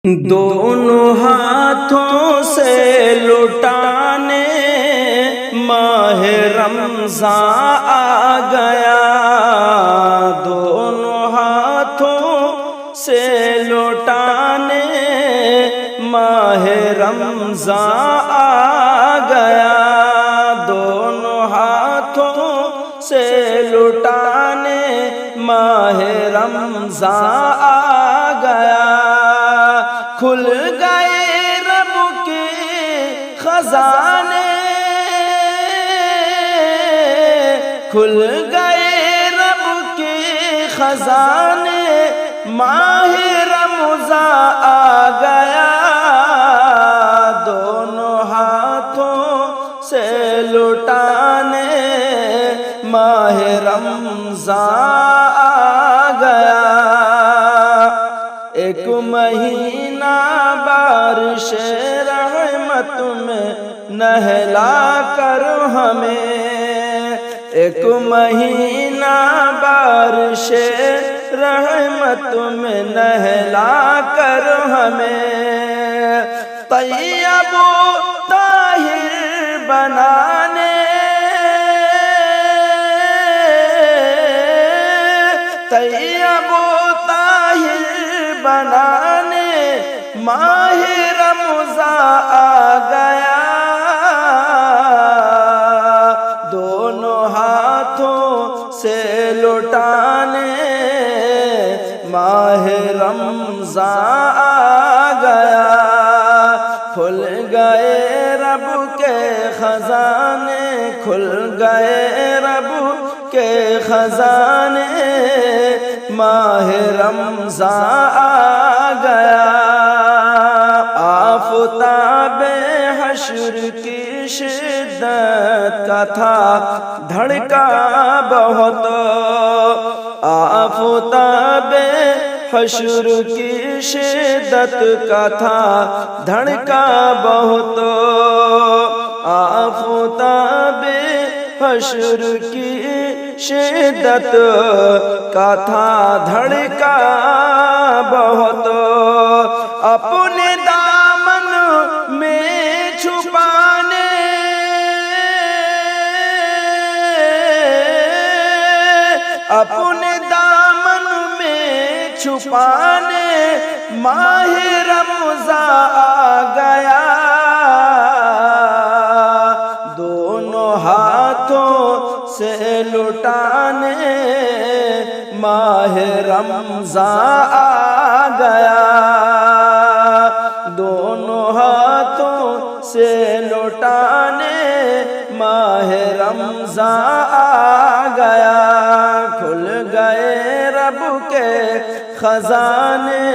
دونوں ہاتھوں سے لٹانے ماہ رمضان آ گیا، دونوں ہاتھوں سے لٹانے ماہ رمضان آ گیا، دونوں ہاتھوں سے لٹانے ماہ رمضان آ گیا، کھل گئے رب کے خزانے، کھل گئے رب کے خزانے، ماہ رمضان آ گیا، دونوں ہاتھوں سے لٹانے ماہ رمضان آ گیا، ایک مہینہ بارش رحمت میں نہلا کر ہمیں، ایک مہینہ بارش رحمت میں نہلا کر ہمیں، طیب و طاہر بنانے، طیب و طاہر بنانے ماہ رمضان آ گیا، دونوں ہاتھوں سے لٹانے ماہ رمضان آ گیا، کھل گئے رب کے خزانے، کھل گئے رب کے خزانے، ماہ رمضان آ گیا، آفتاب حشر کی شدت کا تھا دھڑکا بہت، آفتاب حشر کی شدت کا تھا دھڑکا بہت، آفتاب حشر کی شدت کا تھا دھڑکا بہت، اپنے دامن میں چھپانے، اپنے دامن میں چھپانے ماہ رمضان آ گیا، دونوں ہاتھوں سے لٹانے ماہ رمضان آ گیا، دونوں ہاتھوں سے لٹانے ماہ رمضان آ گیا، کھل گئے رب کے خزانے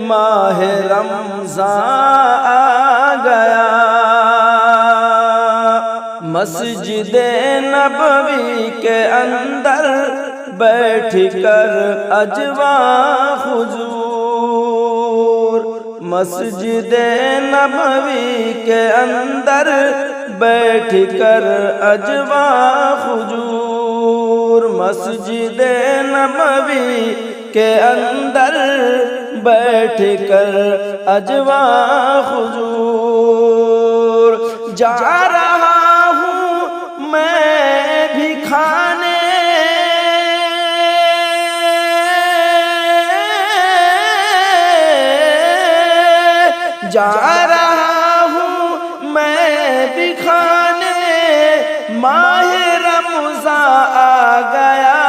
ماہ رمضان آ گیا، مسجد نبوی کے اندر بیٹھ کر اجواں حضور، مسجد نبوی کے اندر بیٹھ کر اجواں حضور، مسجد نبوی کے اندر بیٹھ کر اجواں حضور، جا رہا ہوں میں بھی کھانے، جا رہا ہوں میں بھی کھانے ماہ رمضان آ گیا،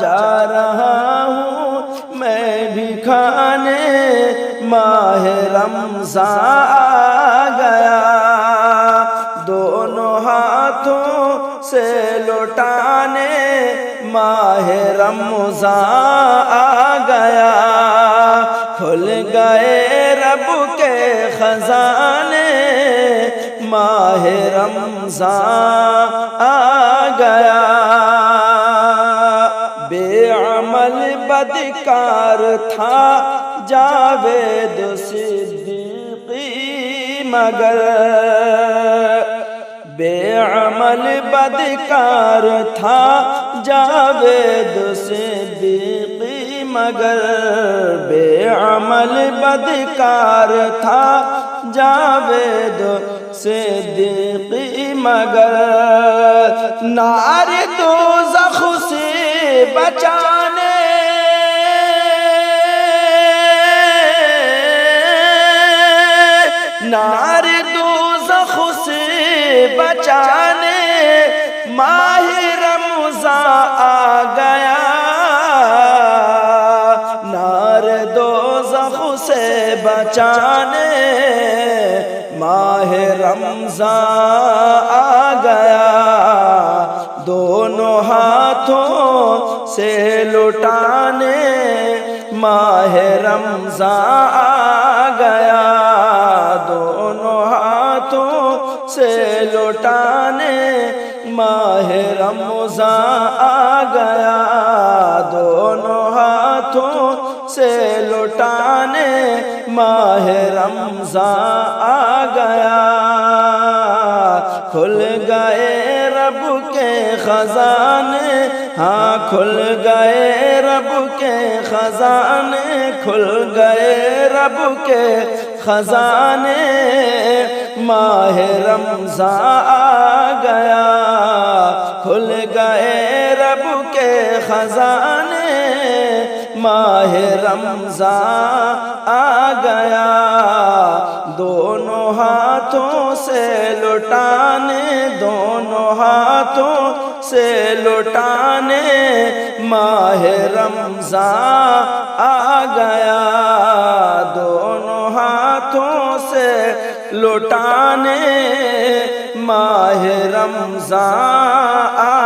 جا رہا ہوں میں بھی کھانے ماہ رمضان آ گیا، دونوں ہاتھوں سے لٹانے ماہ رمضان آ گیا، کھل گئے رب کے خزانے ماہ رمضان آ گیا، بے عمل بدکار تھا جاوید صدیقی مگر، بے عمل بدکار تھا جاوید صدیقی مگر بے عمل بدکار تھا جاوید صدیقی مگر نار دوزخ سے بچانے نار دوزخ سے بچانے ماہ رمضان آ گیا نار دوزخ سے بچانے ماہ رمضان آ گیا دونوں ہاتھوں سے لٹانے ماہ رمضان آ گیا دونوں ہاتھوں سے لٹانے ماہ رمضان آ گیا دونوں ہاتھوں سے لٹانے ماہ رمضان آ گیا کھل گئے رب کے خزانے ہاں کھل گئے رب کے خزانے کھل گئے رب کے خزانے ماہ رمضان آ گیا کھل گئے رب کے خزانے ماہ رمضان آ گیا دونوں ہاتھوں سے لٹانے دونوں ہاتھوں سے لٹانے ماہ رمضان آ گیا دونوں ہاتھوں سے لٹانے ماہ رمضان